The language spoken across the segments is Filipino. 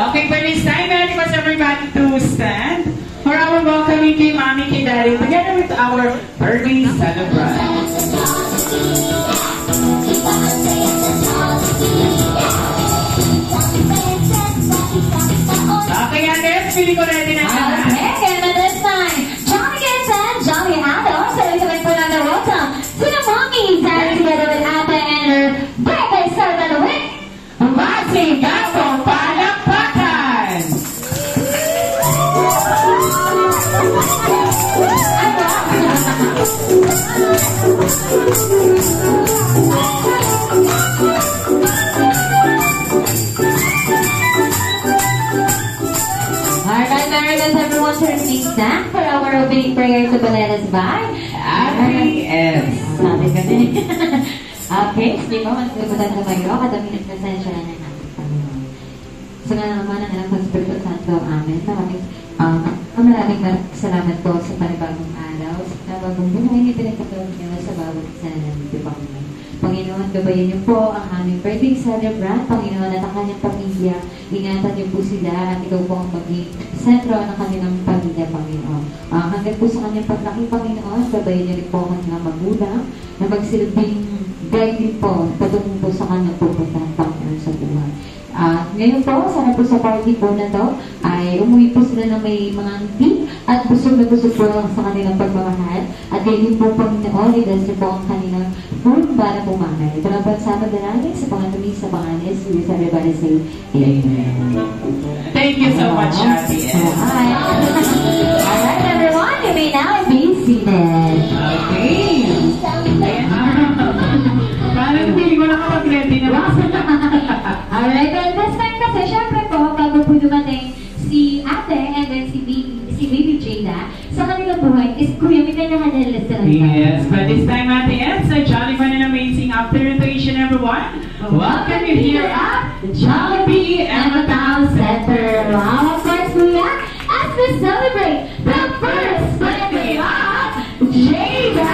Okay, for this time, I request everybody to stand for our welcoming kay Mommy, kay Daddy, together with our birthday celebrant. Okay, Andres, pili ko ready na ka. Okay, and this time, Johnny Kids and Johnny Adams, so we can put on the welcome to the Mommy, Daddy, together with Ate and her birthday celebrant with Masigasong palakpakan! Alright, Americans, everyone turn please stand for our opening prayer to be led us by Ate S. Sabi ka din. Okay, sige po, magsibutan ko kayo. Kadaming presensya na ng ating Panginoon. So nga naman ang alam Espiritu Santo, Amen. Maraming salamat po sa panibagong araw, sa panibagong buhay na pinagkakaroon niyo sa bawat isa na nandito, Panginoon. Panginoon, gabayan niyo po ang aming birthday celebrant, Panginoon, at ang kanyang pamilya. Ingatan niyo po sila at ikaw po ang maging sentro ng kanilang pamilya, Panginoon. Hanggang po sa kanyang paglaki, Panginoon, gabayan niyo rin po ang kanilang magulang na magsilbing guide din po, patungo po sa kanyang pupuntahan, Panginoon, sa buhay. Ngayon po, sana po sa party po na to, ay umuwi po sila ng may mga ngiti at busog na busog po sa kanilang pagmamahal. At ganyan po, Panginoon, i-bless po ang kanilang food para pumanay. Ito lang po ang sama dalangin sa pangatumi sa pangalan. So, everybody say, Amen. Thank you so much, Ate S. Alright, everyone, you may now be seated. Okay. Parang hindi ko nakapag-ready na ba? Alright, well, this time kasi, syempre po, bago po dumating si Ate and then si Baby Jada, sa kanilang buhay is Kuya, may kanya-kanya lista lang. Yes, but this time, Ate S, a jolly fun and amazing afternoon to each and everyone. Welcome you here at Jollibee Emma Center. Wow, of course, Kuya, as we celebrate the first birthday of Jada!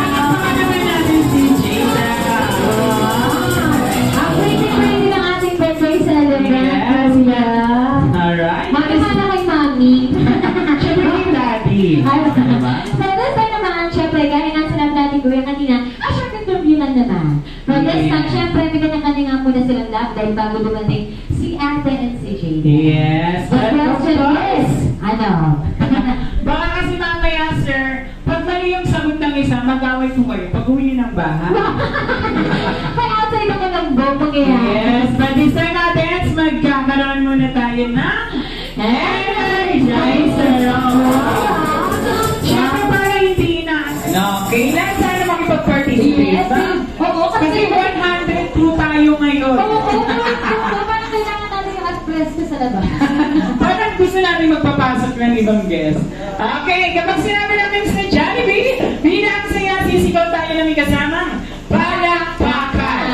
Kasama naman natin si Jada. Ang pretty-pretty ng ating birthday celebrant, Kuya. Alright. Mami, sana kay Mami. Siyempre yung Daddy. So, this time naman, syempre, gaya nga sinabi natin Kuya kanina, short interview lang naman. But this time, syempre, may kanya-kanya nga muna silang love dahil bago dumating si Ate and si Jada. Yes. The question is, ano? Baka kasi mamaya, sir, pag mali yung sagot ng isa, mag-away po kayo pag-uwi ng bahay. Kaya outside ako ng bomb mangyayari. Yes, but this time natin, magkakaroon muna tayo ng Energizer. Siyempre para hindi na, kailan sana makipag-participate ba? Oo, Kasi 100 po tayo ngayon. Oo, parang kailangan natin yung express ko sa labas. Parang gusto namin magpapasok ng ibang guest. Okay, kapag sinabi namin sa Jollibee, bilang saya, sisigaw tayo na may kasamang palakpakan.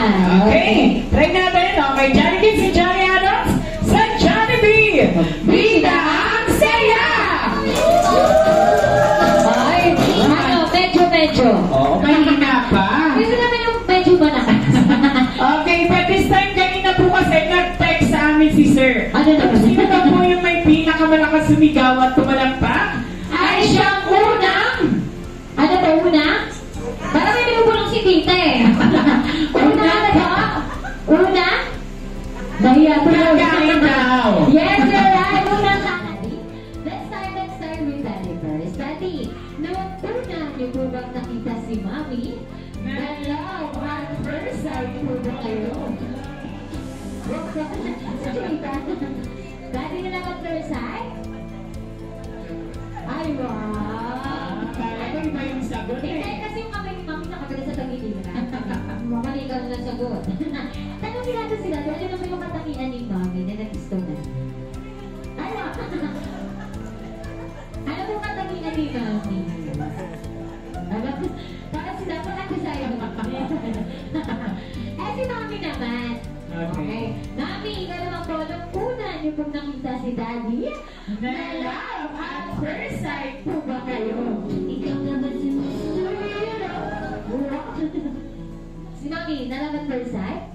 Okay, try natin. Okay, Johnny Kids and Johnny Adams sa Jollibee. Bida ang saya! Ay, ano, medyo. Oo, mahina pa. Gusto naman yung medyo ba na? Okay, but this time kanina po kasi nag-text sa amin si Sir. Ano na ba? Sino ba po yung may pinakamalakas sumigaw at tumalakpak? Ay siyang unang! Ano ba una? Parang may binubulong si Tita eh. Una na ba? Una? Nahiya ko na. Nagkain daw. Yes, you're right. Una ka. Let's start with Daddy first. Daddy, noong una niyo po bang nakita si Mami? Na love at first sight po ba kayo? Daddy na lang at first sight? Ay, wow! Kaya ko iba yung sagot Hindi, eh. kasi yung kamay ni Mami nakagala sa tagiliran. Mukhang ikaw na sagot. Tanongin natin sila, ano naman yung katakian ni Mami na nag-gusto na? Ano? Ano yung katakian ni Mami? Ano? Bakit sila pa lang sa'yo? Eh, si Mami naman. Okay. Mami, ikaw naman po, nung una niyo pong nakita si Daddy, na love at first sight po ba kayo? Ikaw naman si Si Mami, na love at first sight?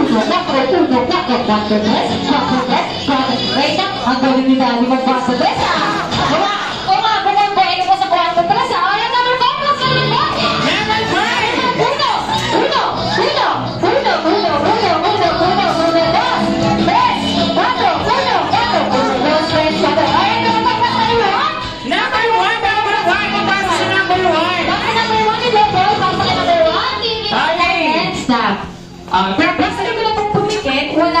Wait lang, ang galing ni Daddy magbasa dress ah! Kung nga, buwan ko, mo sa kwarto dress ah! Ayan, number 5, mas number 5! Number 5! Uno, dos, tres, cuatro. Ayan, number 1, number 1! Number 1! Papasok sa number 1! Bakit number 1 yung level? Pasok ka number 1? Okay. Stop. Pero basta Sabi ko na pong pumikit, wala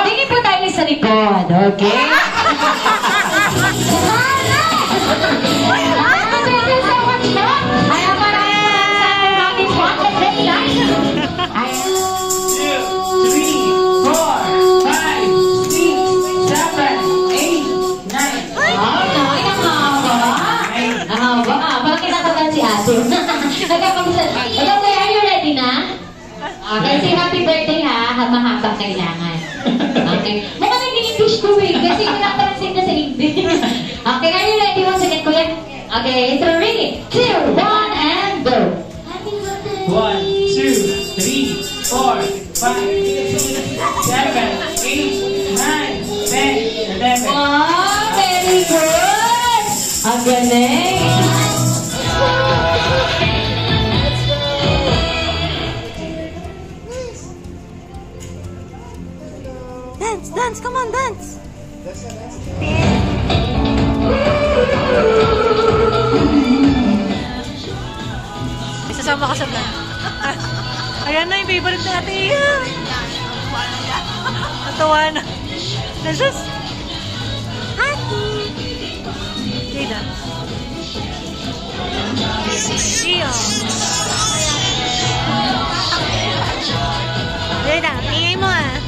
Tingin po tayo sa likod, okay? Okay, are you ready na? Okay, say happy birthday ha, mahaba kailangan. Okay, mukha naging English to eh, kasi nag-translate na sa English. Okay, are you ready? Once again, kuya. Okay, 3, 2, 1, and go! Happy birthday! 1, 2, 3, 4, 5, 6, 7, 8, 9, 10, 11. Wow, very good! Ang galing! Dance, dance, come on, dance. Isasama ka sa dance. Ayan na yung favorite natin. Natawa na. Nasus. Happy. Okay, dance. Iyo. Ayan na, tingay mo ah.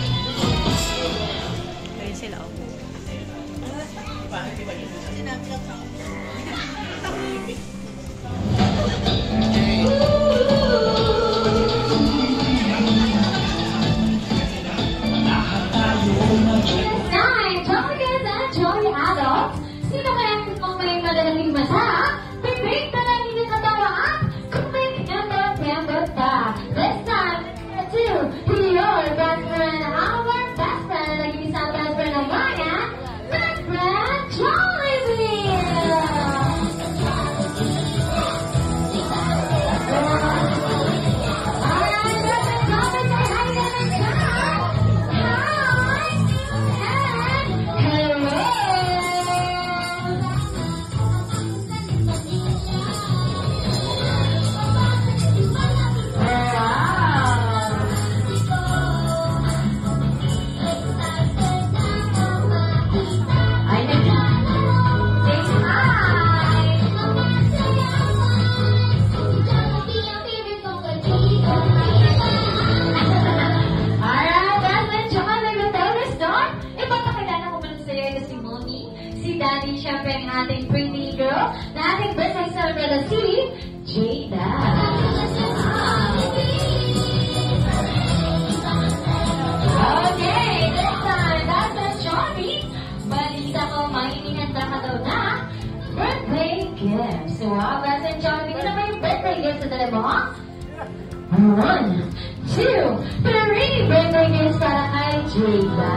One, two, three. Birthday gifts para kay Jada.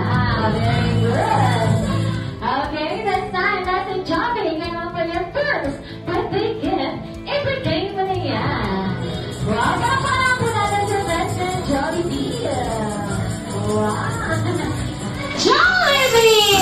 Very good. Okay, that's time. That's a job. Hingga for your first birthday gift. Ibigay mo na yan. Wow, parang po natin sa best friend Jollibee. Wow. Jollibee!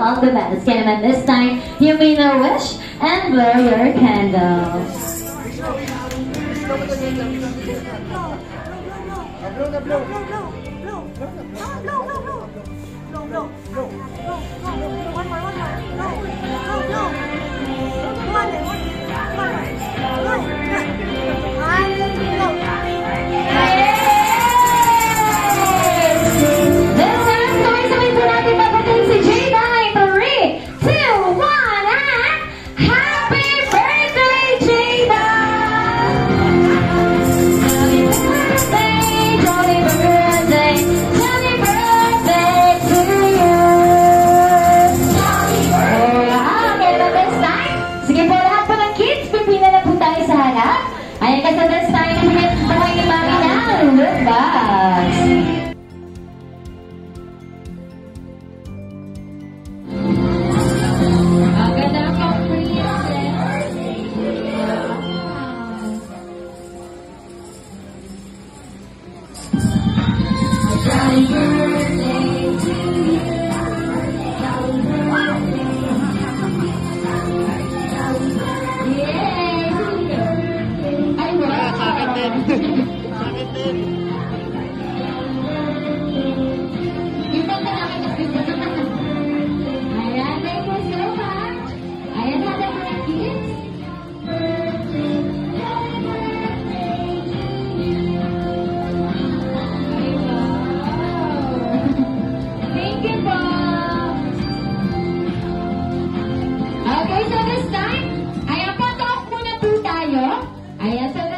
All the best. And this time, you may now wish and blow your candles. Okay, so this time, ayan po, talk muna po tayo. Ayan, so